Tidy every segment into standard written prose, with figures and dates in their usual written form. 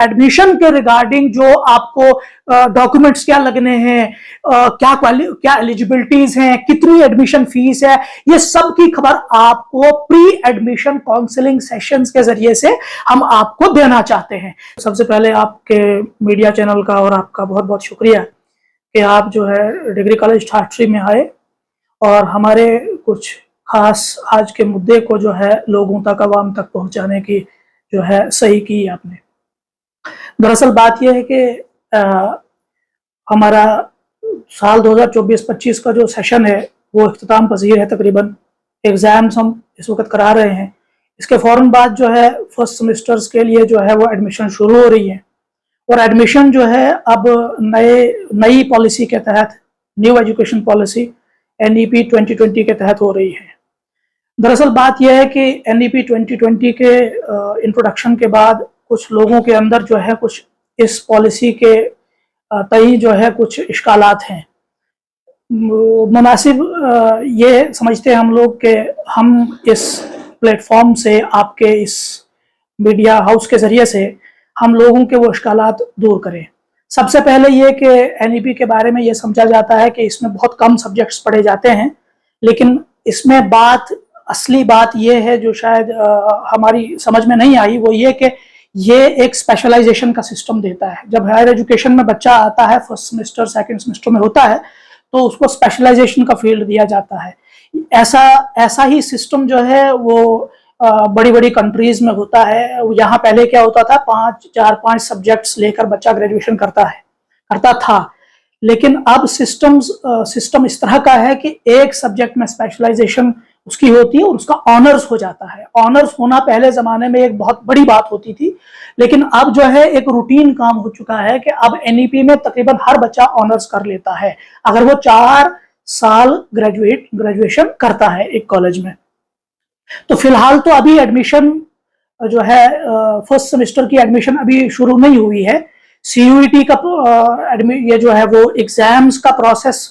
Admission के regarding जो आपको डॉक्यूमेंट्स क्या लगने हैं, क्या एलिजिबिलिटीज हैं, कितनी एडमिशन फीस है, ये सब की खबर आपको प्री एडमिशन काउंसलिंग सेशंस के जरिए से हम आपको देना चाहते हैं। सबसे पहले आपके मीडिया चैनल का और आपका बहुत बहुत शुक्रिया कि आप जो है डिग्री कॉलेज ठाठरी में आए और हमारे कुछ खास आज के मुद्दे को जो है लोगों तक, आवाम तक पहुंचाने की जो है सही की आपने। दरअसल बात यह है कि हमारा साल 2024-25 का जो सेशन है वो इख्तिताम पजीर है। तकरीबन एग्जाम्स हम इस वक्त करा रहे हैं। इसके फौरन बाद जो है फर्स्ट सेमेस्टर्स के लिए जो है वो एडमिशन शुरू हो रही है और एडमिशन जो है अब नई पॉलिसी के तहत, न्यू एजुकेशन पॉलिसी NEP 2020 के तहत हो रही है। दरअसल बात यह है कि NEP 2020 के इंट्रोडक्शन के बाद कुछ लोगों के अंदर जो है कुछ इस पॉलिसी के तई जो है कुछ इश्कालात हैं। मुनासिब ये समझते हैं हम लोग कि हम इस प्लेटफॉर्म से, आपके इस मीडिया हाउस के ज़रिए से हम लोगों के वो इश्कालात दूर करें। सबसे पहले ये कि NEP के बारे में ये समझा जाता है कि इसमें बहुत कम सब्जेक्ट्स पढ़े जाते हैं, लेकिन इसमें असली बात ये है जो शायद हमारी समझ में नहीं आई, वो ये कि ये एक स्पेशलाइजेशन का सिस्टम देता है। जब हायर एजुकेशन में बच्चा आता है, फर्स्ट सेमेस्टर सेकंड सेमेस्टर में होता है, तो उसको स्पेशलाइजेशन का फील्ड दिया जाता है। ऐसा ही सिस्टम जो है वो बड़ी बड़ी कंट्रीज में होता है। यहाँ पहले क्या होता था, 5 सब्जेक्ट्स लेकर बच्चा ग्रेजुएशन करता था, लेकिन अब सिस्टम इस तरह का है कि एक सब्जेक्ट में स्पेशलाइजेशन उसकी होती है और उसका ऑनर्स हो जाता है। ऑनर्स होना पहले जमाने में एक बहुत बड़ी बात होती थी, लेकिन अब जो है एक रूटीन काम हो चुका है कि अब NEP में तकरीबन हर बच्चा ऑनर्स कर लेता है अगर वो 4 साल ग्रेजुएशन करता है एक कॉलेज में। तो फिलहाल तो अभी एडमिशन जो है फर्स्ट सेमेस्टर की एडमिशन अभी शुरू नहीं हुई है। CUET का ये जो है वो एग्जाम्स का प्रोसेस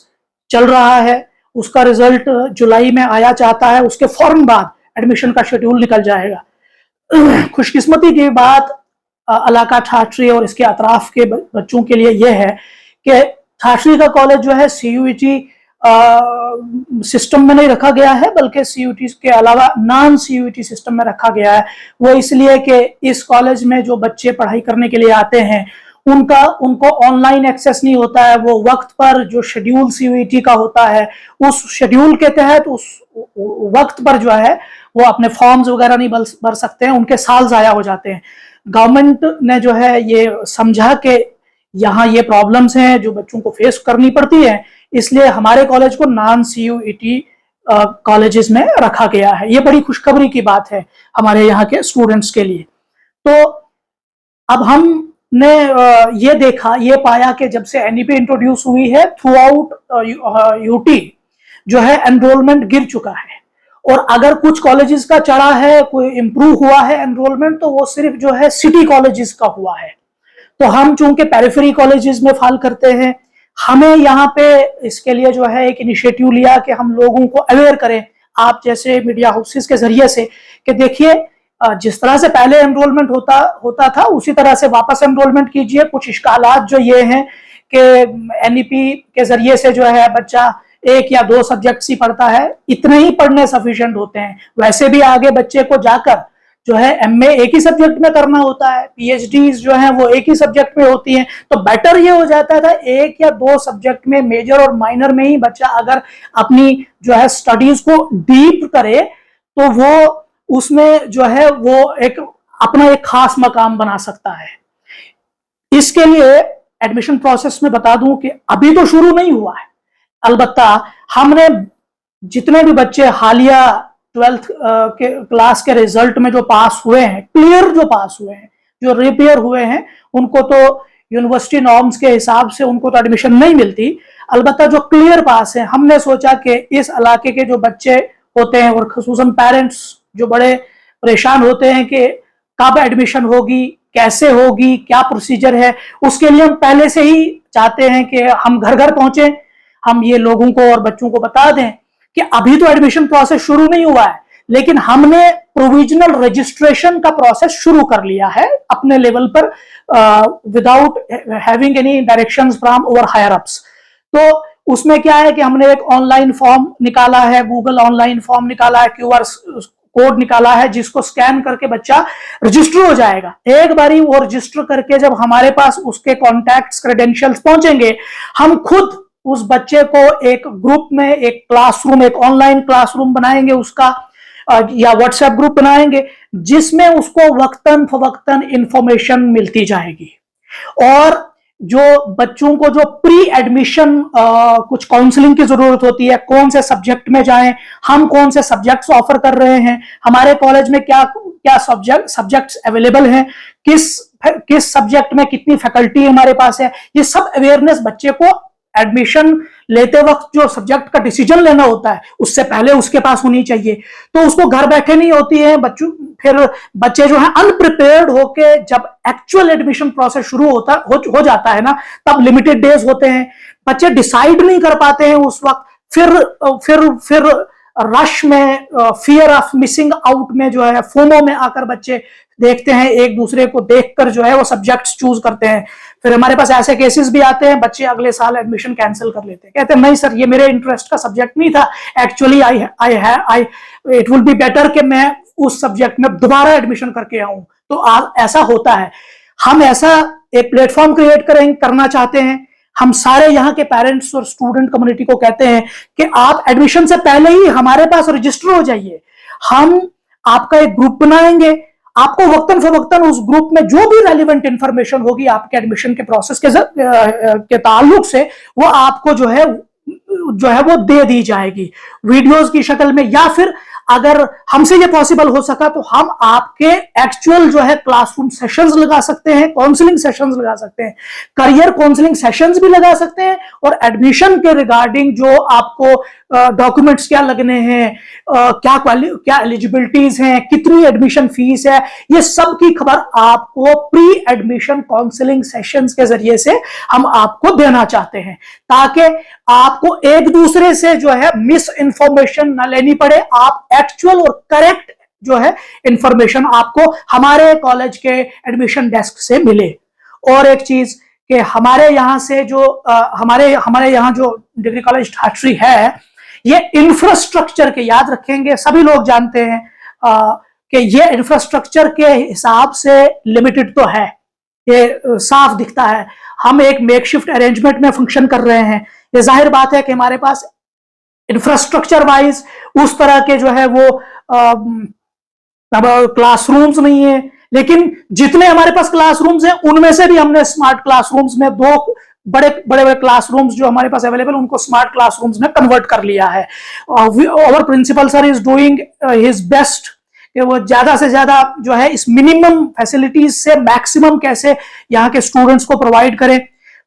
चल रहा है, उसका रिजल्ट जुलाई में आया चाहता है, उसके फौरन बाद एडमिशन का शेड्यूल निकल जाएगा। खुशकिस्मती की बात इलाका ठाठरी और इसके अतराफ के बच्चों के लिए यह है कि ठाठरी का कॉलेज जो है CUET सिस्टम में नहीं रखा गया है, बल्कि CUET के अलावा नॉन CUET सिस्टम में रखा गया है। वो इसलिए कि इस कॉलेज में जो बच्चे पढ़ाई करने के लिए आते हैं उनको ऑनलाइन एक्सेस नहीं होता है। वो वक्त पर जो शेड्यूल CUET का होता है, उस शेड्यूल के तहत उस वक्त पर जो है वो अपने फॉर्म्स वगैरह नहीं भर सकते हैं, उनके साल जाया हो जाते हैं। गवर्नमेंट ने जो है ये समझा कि यहाँ ये प्रॉब्लम्स हैं जो बच्चों को फेस करनी पड़ती है, इसलिए हमारे कॉलेज को नॉन CUET कॉलेजेस में रखा गया है। ये बड़ी खुशखबरी की बात है हमारे यहाँ के स्टूडेंट्स के लिए। तो अब हमने ये पाया कि जब से NEP इंट्रोड्यूस हुई है, थ्रू आउट UT जो है एनरोलमेंट गिर चुका है, और अगर कुछ कॉलेजेस का चढ़ा है, कोई इंप्रूव हुआ है एनरोलमेंट, तो वो सिर्फ जो है सिटी कॉलेजेस का हुआ है। तो हम चूंकि पेरिफेरी कॉलेजेस में फाल करते हैं, हमें यहाँ पे इसके लिए जो है एक इनिशिएटिव लिया कि हम लोगों को अवेयर करें, आप जैसे मीडिया हाउसेस के जरिए से, कि देखिए जिस तरह से पहले एनरोलमेंट होता था उसी तरह से वापस एनरोलमेंट कीजिए। कुछ इश्कालात जो ये हैं कि NEP के जरिए से जो है बच्चा 1 या 2 सब्जेक्ट्स ही पढ़ता है, इतने ही पढ़ने सफिशिएंट होते हैं। वैसे भी आगे बच्चे को जाकर जो है MA एक ही सब्जेक्ट में करना होता है, PhDs जो है वो एक ही सब्जेक्ट में होती हैं। तो बेटर ये हो जाता था 1 या 2 सब्जेक्ट में, मेजर और माइनर में ही बच्चा अगर अपनी जो है स्टडीज को डीप करे तो वो उसमें जो है वो अपना एक खास मकाम बना सकता है। इसके लिए एडमिशन प्रोसेस में बता दूं कि अभी तो शुरू नहीं हुआ है, अलबत्ता हमने जितने भी बच्चे हालिया 12th के क्लास के रिजल्ट में जो पास हुए हैं, क्लियर जो पास हुए हैं, जो रिपेयर हुए हैं, उनको तो यूनिवर्सिटी नॉर्म्स के हिसाब से उनको तो एडमिशन नहीं मिलती। अलबत्ता जो क्लियर पास है, हमने सोचा कि इस इलाके के जो बच्चे होते हैं और खुसूसन पेरेंट्स जो बड़े परेशान होते हैं कि कब एडमिशन होगी, कैसे होगी, क्या प्रोसीजर है, उसके लिए हम पहले से ही चाहते हैं कि हम घर घर पहुंचे, हम ये लोगों को और बच्चों को बता दें कि अभी तो एडमिशन प्रोसेस शुरू नहीं हुआ है, लेकिन हमने प्रोविजनल रजिस्ट्रेशन का प्रोसेस शुरू कर लिया है अपने लेवल पर, without having any directions from over higher ups. तो उसमें क्या है कि हमने एक ऑनलाइन फॉर्म निकाला है, गूगल ऑनलाइन फॉर्म निकाला है, क्यूआर कोड निकाला है, जिसको स्कैन करके बच्चा रजिस्टर हो जाएगा। एक बारी वो रजिस्टर करके जब हमारे पास उसके कॉन्टैक्ट्स, क्रेडेंशियल्स पहुंचेंगे, हम खुद उस बच्चे को एक ग्रुप में, एक क्लासरूम, एक ऑनलाइन क्लासरूम बनाएंगे उसका, या व्हाट्सएप ग्रुप बनाएंगे, जिसमें उसको वक्तन फवक्तन इंफॉर्मेशन मिलती जाएगी। और जो बच्चों को जो प्री एडमिशन कुछ काउंसलिंग की जरूरत होती है, कौन से सब्जेक्ट में जाएं, हम कौन से सब्जेक्ट्स ऑफर कर रहे हैं, हमारे कॉलेज में क्या क्या सब्जेक्ट्स अवेलेबल हैं, किस सब्जेक्ट में कितनी फैकल्टी हमारे पास है, ये सब अवेयरनेस बच्चे को एडमिशन लेते वक्त जो सब्जेक्ट का डिसीजन लेना होता है उससे पहले उसके पास होनी चाहिए। तो उसको घर बैठे नहीं होती है, फिर बच्चे जो है अनप्रिपेयर्ड होके जब एक्चुअल एडमिशन प्रोसेस शुरू हो जाता है ना, तब लिमिटेड डेज होते हैं, बच्चे डिसाइड नहीं कर पाते हैं उस वक्त, फिर रश में, फियर ऑफ मिसिंग आउट में जो है, फोमो में आकर बच्चे देखते हैं, एक दूसरे को देखकर जो है वो सब्जेक्ट्स चूज करते हैं। फिर हमारे पास ऐसे केसेस भी आते हैं, बच्चे अगले साल एडमिशन कैंसिल कर लेते हैं, कहते हैं नहीं सर ये मेरे इंटरेस्ट का सब्जेक्ट नहीं था, actually it will be better कि मैं उस सब्जेक्ट में दोबारा एडमिशन करके आऊं। तो ऐसा होता है। हम ऐसा एक प्लेटफॉर्म क्रिएट करना चाहते हैं। हम सारे यहाँ के पेरेंट्स और स्टूडेंट कम्युनिटी को कहते हैं कि आप एडमिशन से पहले ही हमारे पास रजिस्टर हो जाइए, हम आपका एक ग्रुप बनाएंगे, आपको वक्तन फवक्तन उस ग्रुप में जो भी रेलिवेंट इंफॉर्मेशन होगी आपके एडमिशन के प्रोसेस के ताल्लुक से, वो आपको जो है वो दे दी जाएगी वीडियोस की शक्ल में, या फिर अगर हमसे ये पॉसिबल हो सका तो हम आपके एक्चुअल जो है क्लासरूम सेशंस लगा सकते हैं, काउंसलिंग सेशंस लगा सकते हैं, करियर काउंसलिंग सेशंस भी लगा सकते हैं, और एडमिशन के रिगार्डिंग जो आपको डॉक्यूमेंट्स क्या लगने हैं, क्या एलिजिबिलिटीज हैं, कितनी एडमिशन फीस है, ये सब की खबर आपको प्री एडमिशन काउंसलिंग सेशंस के जरिए से हम आपको देना चाहते हैं, ताकि आपको एक दूसरे से जो है मिस इंफॉर्मेशन ना लेनी पड़े, आप एक्चुअल और करेक्ट जो है इंफॉर्मेशन आपको हमारे कॉलेज के एडमिशन डेस्क से मिले। और एक चीज कि हमारे यहां से जो हमारे यहां जो डिग्री कॉलेज ठाठरी है, ये इंफ्रास्ट्रक्चर के, याद रखेंगे सभी लोग जानते हैं कि ये इंफ्रास्ट्रक्चर के हिसाब से लिमिटेड तो है, ये साफ दिखता है। हम एक मेकशिफ्ट अरेंजमेंट में फंक्शन कर रहे हैं, ये जाहिर बात है कि हमारे पास इंफ्रास्ट्रक्चर वाइज उस तरह के जो है वो क्लासरूम्स नहीं है, लेकिन जितने हमारे पास क्लासरूम्स हैं उनमें से भी हमने स्मार्ट क्लासरूम्स में दो बड़े बड़े क्लासरूम्स जो हमारे पास अवेलेबल उनको स्मार्ट क्लासरूम्स में कन्वर्ट कर लिया है। Our principal sir is doing his best कि वो ज्यादा से ज्यादा जो है इस मिनिमम फैसिलिटीज से मैक्सिमम कैसे यहाँ के स्टूडेंट्स को प्रोवाइड करें।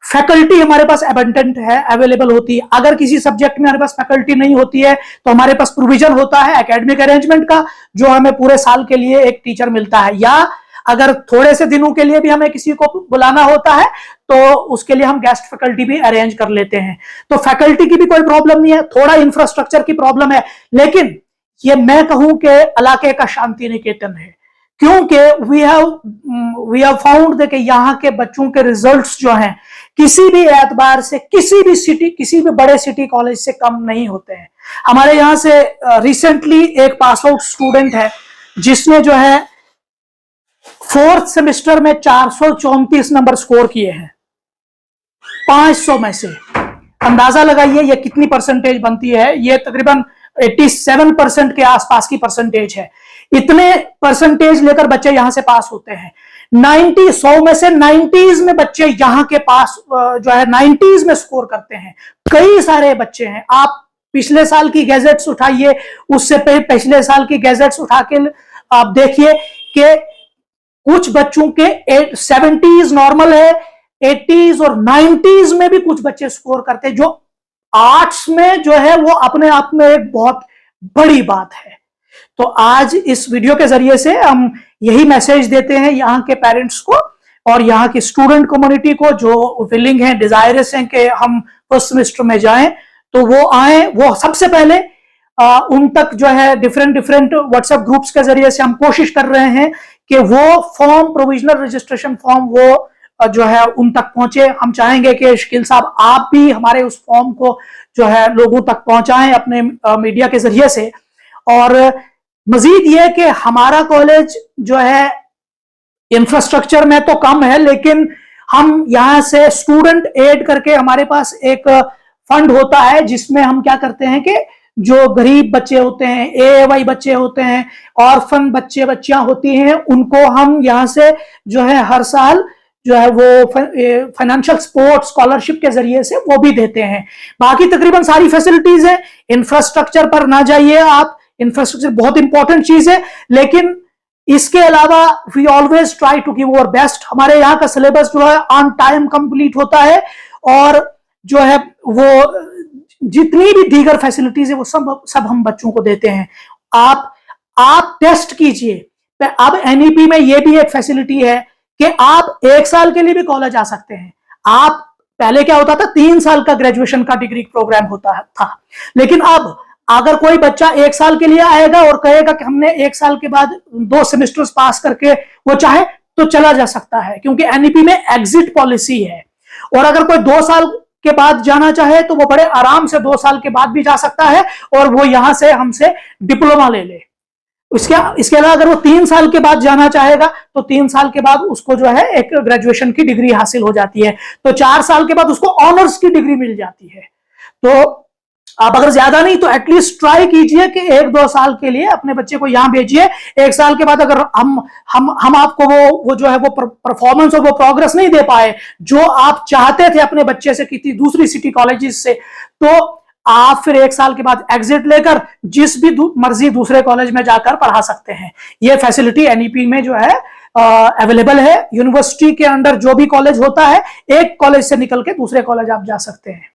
फैकल्टी हमारे पास एबंडेंट है, अवेलेबल होती है। अगर किसी सब्जेक्ट में हमारे पास फैकल्टी नहीं होती है तो हमारे पास प्रोविजन होता है एकेडमिक अरेंजमेंट का, जो हमें पूरे साल के लिए एक टीचर मिलता है, या अगर थोड़े से दिनों के लिए भी हमें किसी को बुलाना होता है तो उसके लिए हम गेस्ट फैकल्टी भी अरेंज कर लेते हैं। तो फैकल्टी की भी कोई प्रॉब्लम नहीं है, थोड़ा इंफ्रास्ट्रक्चर की प्रॉब्लम है, लेकिन ये मैं कहूं कि इलाके का शांति निकेतन है, क्योंकि वी हैव फाउंड कि यहाँ के बच्चों के रिजल्ट्स जो हैं किसी भी एतबार से किसी भी बड़े सिटी कॉलेज से कम नहीं होते हैं। हमारे यहाँ से रिसेंटली एक पास आउट स्टूडेंट है जिसने जो है 4th सेमेस्टर में 434 नंबर स्कोर किए हैं 500 में से। अंदाजा लगाइए ये कितनी परसेंटेज बनती है, ये तकरीबन 87% के आसपास की परसेंटेज है। इतने परसेंटेज लेकर बच्चे यहां से पास होते हैं। 100 में से 90s में बच्चे यहां के पास जो है 90s में स्कोर करते हैं। कई सारे बच्चे हैं, आप पिछले साल की गैजेट्स उठाइए, उससे पिछले साल की गैजेट्स उठा के आप देखिए कि कुछ बच्चों के 70s नॉर्मल है, 80s और 90s में भी कुछ बच्चे स्कोर करते हैं, जो आर्ट्स में जो है वो अपने आप में एक बहुत बड़ी बात है। तो आज इस वीडियो के जरिए से हम यही मैसेज देते हैं यहाँ के पेरेंट्स को और यहाँ की स्टूडेंट कम्युनिटी को, जो विलिंग हैं, डिजायरस हैं कि हम फर्स्ट सेमेस्टर में जाएं, तो वो आए। वो सबसे पहले उन तक जो है डिफरेंट व्हाट्सएप ग्रुप्स के जरिए से हम कोशिश कर रहे हैं कि वो फॉर्म, प्रोविजनल रजिस्ट्रेशन फॉर्म, वो जो है उन तक पहुंचे। हम चाहेंगे कि शकील साहब आप भी हमारे उस फॉर्म को जो है लोगों तक पहुंचाएं अपने मीडिया के जरिए से। और मजीद ये कि हमारा कॉलेज जो है इंफ्रास्ट्रक्चर में तो कम है, लेकिन हम यहां से स्टूडेंट एड करके हमारे पास एक फंड होता है जिसमें हम क्या करते हैं कि जो गरीब बच्चे होते हैं, एएवाई बच्चे होते हैं, ऑर्फन बच्चे बच्चियां होती हैं, उनको हम यहां से जो है हर साल जो है वो फाइनेंशियल सपोर्ट स्कॉलरशिप के जरिए से वो भी देते हैं। बाकी तकरीबन सारी फैसिलिटीज है। इंफ्रास्ट्रक्चर पर ना जाइए आप, इंफ्रास्ट्रक्चर बहुत इंपॉर्टेंट चीज है, लेकिन इसके अलावा we always try to give our best. हमारे यहाँ का सिलेबस जो है ऑन टाइम कंप्लीट होता है, और जो है वो जितनी भी दीगर फैसिलिटीज है वो सब हम बच्चों को देते हैं। आप टेस्ट कीजिए। अब एनईपी में ये भी एक फैसिलिटी है कि आप 1 साल के लिए भी कॉलेज आ सकते हैं। आप पहले क्या होता था, 3 साल का ग्रेजुएशन का डिग्री प्रोग्राम होता था, लेकिन अब अगर कोई बच्चा 1 साल के लिए आएगा और कहेगा कि हमने 1 साल के बाद 2 सेमेस्टर्स पास करके वो चाहे तो चला जा सकता है, क्योंकि एनईपी में एग्जिट पॉलिसी है। और अगर कोई 2 साल के बाद जाना चाहे तो वो बड़े आराम से 2 साल के बाद भी जा सकता है, और वो यहां से हमसे डिप्लोमा ले ले। इसके अलावा अगर वो 3 साल के बाद जाना चाहेगा तो 3 साल के बाद उसको जो है एक ग्रेजुएशन की डिग्री हासिल हो जाती है, तो 4 साल के बाद उसको ऑनर्स की डिग्री मिल जाती है। तो आप अगर ज्यादा नहीं तो एटलीस्ट ट्राई कीजिए कि 1-2 साल के लिए अपने बच्चे को यहां भेजिए। 1 साल के बाद अगर हम आपको वो जो है वो परफॉर्मेंस और वो प्रोग्रेस नहीं दे पाए जो आप चाहते थे अपने बच्चे से किसी दूसरी सिटी कॉलेजेस से, तो आप फिर 1 साल के बाद एग्जिट लेकर जिस भी मर्जी दूसरे कॉलेज में जाकर पढ़ा सकते हैं। ये फैसिलिटी एनईपी में जो है अवेलेबल है। यूनिवर्सिटी के अंडर जो भी कॉलेज होता है, एक कॉलेज से निकल के दूसरे कॉलेज आप जा सकते हैं।